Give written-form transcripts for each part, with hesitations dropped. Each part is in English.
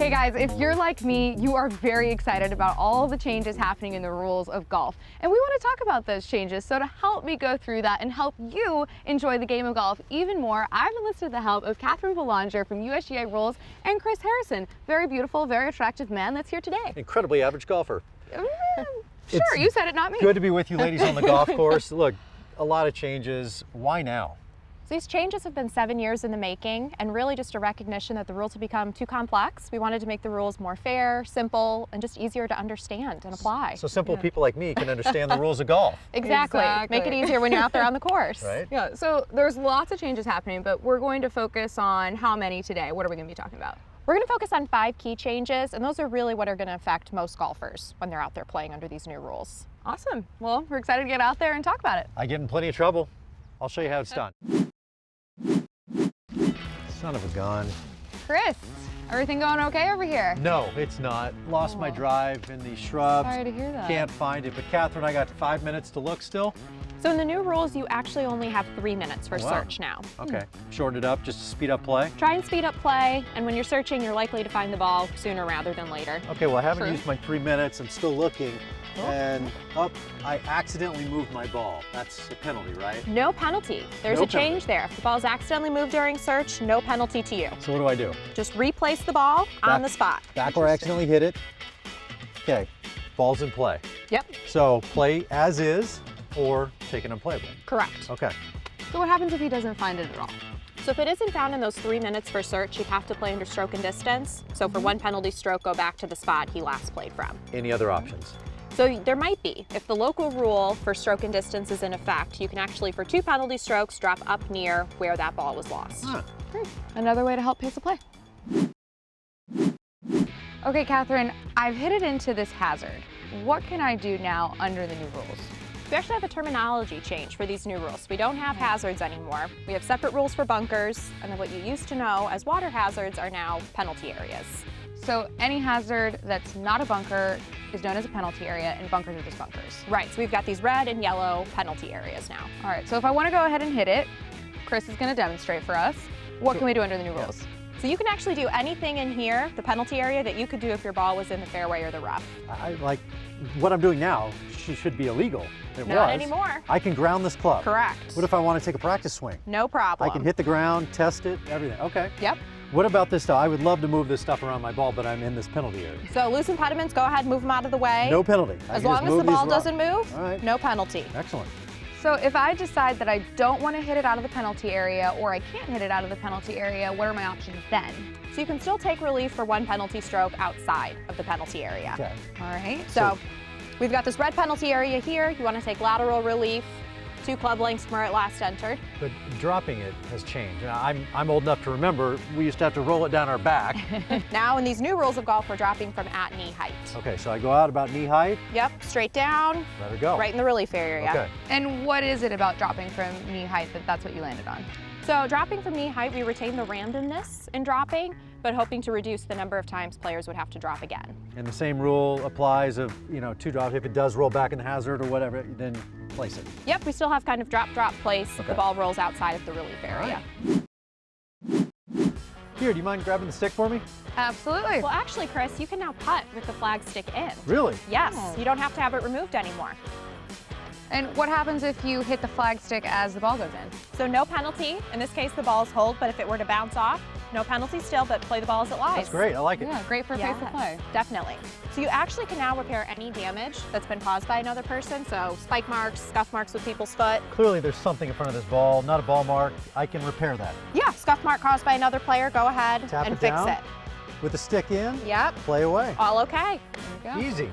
Hey guys, if you're like me, you are very excited about all the changes happening in the rules of golf. And we want to talk about those changes. So to help me go through that and help you enjoy the game of golf even more, I've enlisted the help of Catherine Belanger from USGA Rules and Chris Harrison, very beautiful, very attractive man that's here today. Incredibly average golfer. Sure, you said it, not me. Good to be with you ladies on the golf course. Look, a lot of changes. Why now? So these changes have been 7 years in the making, and really just a recognition that the rules have become too complex. We wanted to make the rules more fair, simple, and just easier to understand and apply. So simple people like me can understand the rules of golf. Exactly. Make it easier when you're out there on the course. Right? Yeah, so there's lots of changes happening, but we're going to focus on how many today? What are we going to be talking about? We're going to focus on 5 key changes, and those are really what are going to affect most golfers when they're out there playing under these new rules. Awesome. Well, we're excited to get out there and talk about it. I get in plenty of trouble. I'll show you how it's done. Son of a gun. Chris, everything going okay over here? No, it's not. Lost my drive in the shrubs. Sorry to hear that. Can't find it. But Catherine, I got 5 minutes to look still. So in the new rules, you actually only have 3 minutes for Wow. search now. Okay. Shorten it up just to speed up play. Try and speed up play, and when you're searching, you're likely to find the ball sooner rather than later. Okay, well, I haven't True. used my 3 minutes. I'm still looking. And I accidentally moved my ball. That's a penalty, right? No penalty. There's No a change there. If the ball's accidentally moved during search, no penalty to you. So what do I do? Just replace the ball on the spot. Back where I accidentally hit it. Okay, ball's in play. Yep, So play as is or take an unplayable. correct. Okay. So what happens if he doesn't find it at all? So if it isn't found in those 3 minutes for search, you'd have to play under stroke and distance. So for one penalty stroke, go back to the spot he last played from. Any other options? So there might be. If the local rule for stroke and distance is in effect, you can actually, for 2 penalty strokes, drop up near where that ball was lost. Huh. Great. Another way to help pace the play. Okay, Catherine, I've hit it into this hazard. What can I do now under the new rules? We actually have a terminology change for these new rules. We don't have hazards anymore. We have separate rules for bunkers, and then what you used to know as water hazards are now penalty areas. So any hazard that's not a bunker is known as a penalty area, and bunkers are just bunkers. Right, so we've got these red and yellow penalty areas now. All right, so if I want to go ahead and hit it, Chris is going to demonstrate for us. What can we do under the new rules? So you can actually do anything in here, the penalty area, that you could do if your ball was in the fairway or the rough. I like what I'm doing now should be illegal. It Not was. anymore. I can ground this club. Correct. What if I want to take a practice swing? No problem. I can hit the ground, test it, everything. Okay. Yep. What about this stuff? I would love to move this stuff around my ball, but I'm in this penalty area. So loose impediments, go ahead, move them out of the way. No penalty. I As can long just as the move these ball rocks. doesn't move, All right. no penalty. Excellent. So if I decide that I don't want to hit it out of the penalty area, or I can't hit it out of the penalty area, what are my options then? So you can still take relief for 1 penalty stroke outside of the penalty area. Okay. All right. So we've got this red penalty area here. You want to take lateral relief, 2 club lengths from where it last entered. But dropping it has changed. Now, I'm old enough to remember we used to have to roll it down our back. Now in these new rules of golf, we're dropping from at knee height. Okay, so I go out about knee height, Yep, straight down, let her go. right in the relief area. Okay. And what is it about dropping from knee height that's what you landed on? So dropping from knee height, we retain the randomness in dropping, but hoping to reduce the number of times players would have to drop again. And the same rule applies of, 2 drops. If it does roll back in the hazard or whatever, then place it. Yep, we still have kind of drop place. Okay. The ball rolls outside of the relief area. Here, do you mind grabbing the stick for me? Absolutely. Well, actually, Chris, you can now putt with the flag stick in. Really? Yes, Oh. you don't have to have it removed anymore. And what happens if you hit the flag stick as the ball goes in? So no penalty. In this case, the ball's hold, but if it were to bounce off, no penalty still, but play the ball as it lies. That's great. I like it. Yeah, great for pace of play. Definitely. So you actually can now repair any damage that's been caused by another person. So spike marks, scuff marks with people's foot. Clearly, there's something in front of this ball, not a ball mark. I can repair that. Yeah, scuff mark caused by another player, go ahead Tap and it fix down. it. With the stick in, Yep, play away. all okay. There you go. Easy.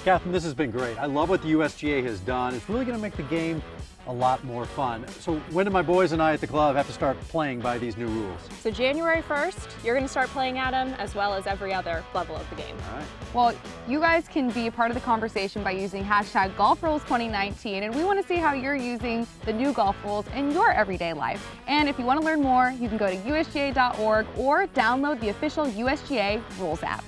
Catherine, this has been great. I love what the USGA has done. It's really going to make the game a lot more fun. So when do my boys and I at the club have to start playing by these new rules? So January 1st, you're going to start playing at them as well as every other level of the game. All right. Well, you guys can be a part of the conversation by using hashtag GolfRules2019, and we want to see how you're using the new golf rules in your everyday life. And if you want to learn more, you can go to usga.org or download the official USGA Rules app.